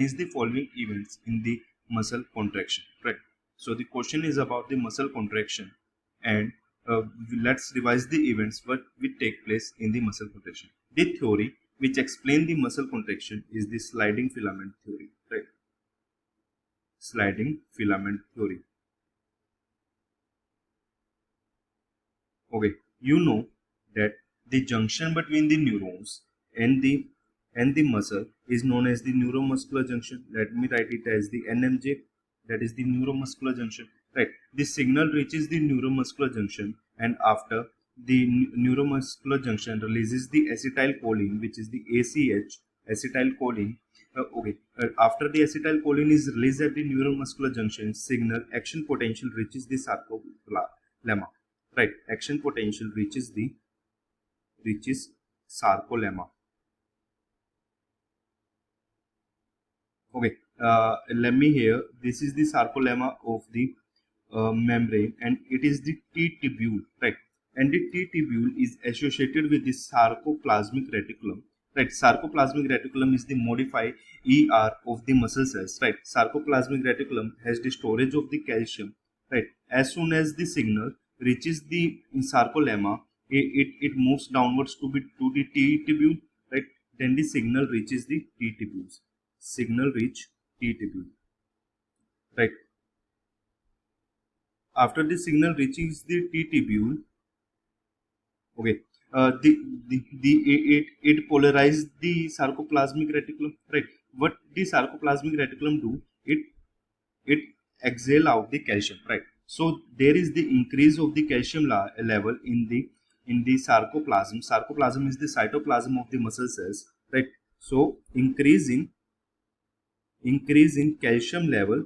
is the following events in the muscle contraction, right? So the question is about the muscle contraction, and let's revise the events what will take place in the muscle contraction. The theory which explains the muscle contraction is the sliding filament theory, right? Sliding filament theory. Okay, you know that the junction between the neurons and the muscle is known as the neuromuscular junction. Let me write it as the NMJ, that is the neuromuscular junction. Right. The signal reaches the neuromuscular junction, and after the neuromuscular junction releases the acetylcholine, which is the ACH, acetylcholine. After the acetylcholine is released at the neuromuscular junction, signal action potential reaches the sarcolemma. Right, action potential reaches sarcolemma. Okay, let me here. This is the sarcolemma of the membrane, and it is the T tubule, right? And the T tubule is associated with the sarcoplasmic reticulum, right? Sarcoplasmic reticulum is the modified ER of the muscle cells, right? Sarcoplasmic reticulum has the storage of the calcium, right? As soon as the signal reaches the sarcolemma, it moves downwards to the T tubule, right? Then the signal reaches the T tubules. Signal reach T tubule, right? After the signal reaches the T tubule, okay, it polarizes the sarcoplasmic reticulum, right? What the sarcoplasmic reticulum do? It exhale out the calcium, right? So there is the increase of the calcium level in the sarcoplasm. Sarcoplasm is the cytoplasm of the muscle cells, right? So increase in calcium level,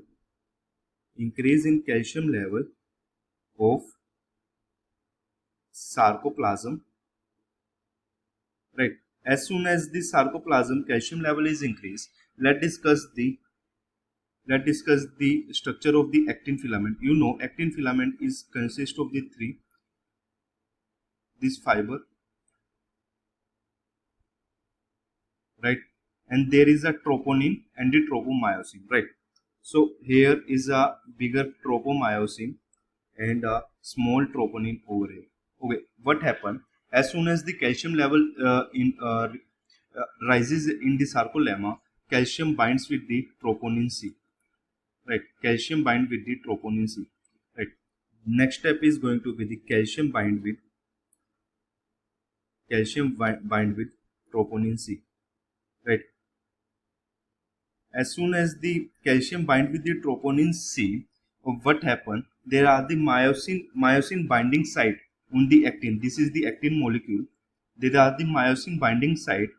increase in calcium level of sarcoplasm, right? As soon as the sarcoplasm calcium level is increased, let's discuss the structure of the actin filament. You know, actin filament is consist of the three this fiber, right? And there is a troponin and the tropomyosin, right? So here is a bigger tropomyosin and a small troponin over here. Okay, what happened? As soon as the calcium level rises in the sarcolemma, calcium binds with the troponin C, right? Calcium bind with the troponin C, right? Next step is going to be the bind with troponin C, right? As soon as the calcium bind with the troponin C, what happened? There are the myosin binding site on the actin. This is the actin molecule. There are the myosin binding site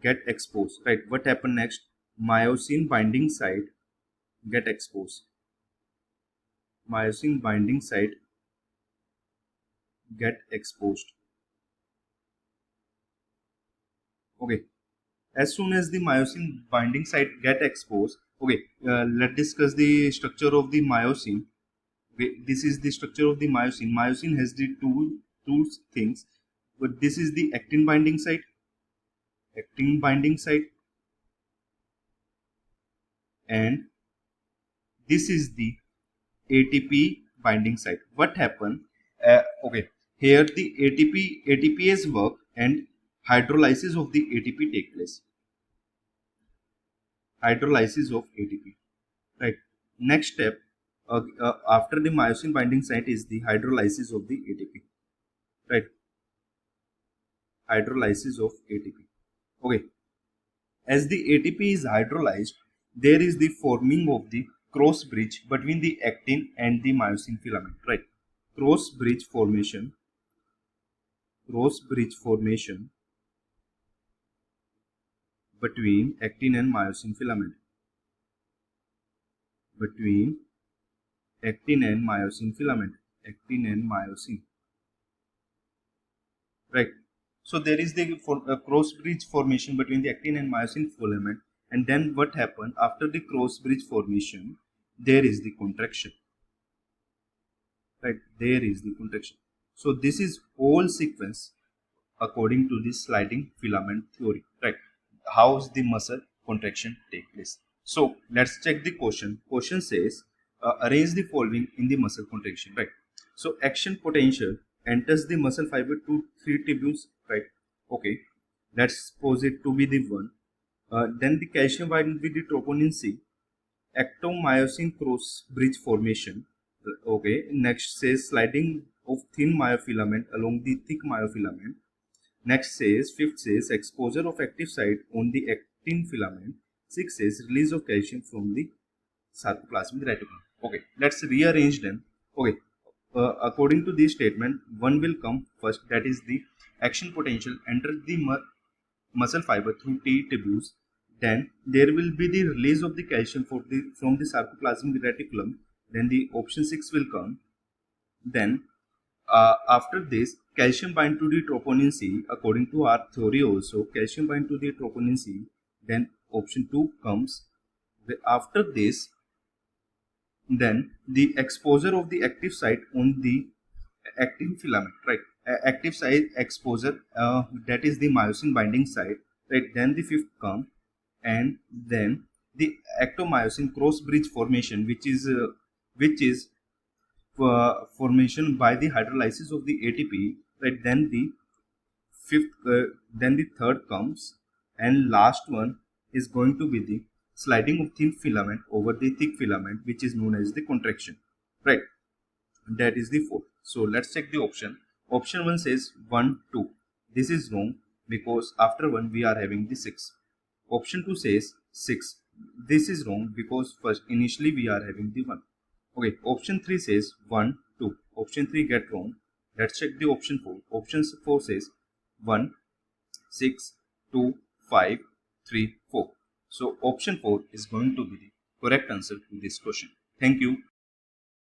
get exposed, right? What happened next? Myosin binding site get exposed. Myosin binding site get exposed. Okay. As soon as the myosin binding site get exposed, okay, let's discuss the structure of the myosin. Okay, this is the structure of the myosin. Myosin has the two things, but this is the actin binding site, and this is the ATP binding site. What happened? Okay, here the ATPase work and hydrolysis of the ATP take place. Hydrolysis of ATP, right? Next step after the myosin binding site is the hydrolysis of the ATP, right? Hydrolysis of ATP. Okay, as the ATP is hydrolyzed, there is the forming of the cross bridge between the actin and the myosin filament, right? Cross bridge formation between actin and myosin filament, between actin and myosin filament, actin and myosin, right? So there is the cross bridge formation between the actin and myosin filament, and then what happened after the cross bridge formation? There is the contraction, right? There is the contraction. So this is all sequence according to the sliding filament theory, right? How is the muscle contraction take place. So let's check the question. Question says arrange the following in the muscle contraction, right? So action potential enters the muscle fiber to three tubules, right? Okay, let's suppose it to be the one. Then the calcium binds with the troponin C, ectomyosin cross bridge formation. Okay, next says sliding of thin myofilament along the thick myofilament. Next says, fifth says exposure of active site on the actin filament. Sixth says release of calcium from the sarcoplasmic reticulum. Okay, let's rearrange them. Okay, according to this statement, one will come first, that is the action potential enters the muscle fiber through T tubules. Then there will be the release of the calcium from the sarcoplasmic reticulum. Then the option 6 will come. Then after this, calcium bind to the troponin C. According to our theory also, calcium bind to the troponin C. Then option 2 comes. After this, then the exposure of the active site on the actin filament, right? Active site exposure, that is the myosin binding site, right? Then the fifth come, and then the ectomyosin cross bridge formation, which is formation by the hydrolysis of the ATP, right? Then the then the third comes, and last one is going to be the sliding of thin filament over the thick filament, which is known as the contraction, right? That is the fourth. So let's check the option. Option 1 says 1 2. This is wrong because after 1 we are having the 6. Option 2 says 6. This is wrong because first initially we are having the 1. Okay, option 3 says 1 2. Option 3 get wrong. Let's check the option 4. Option 4 says 1 6 2 5 3 4. So option 4 is going to be the correct answer to this question. Thank you.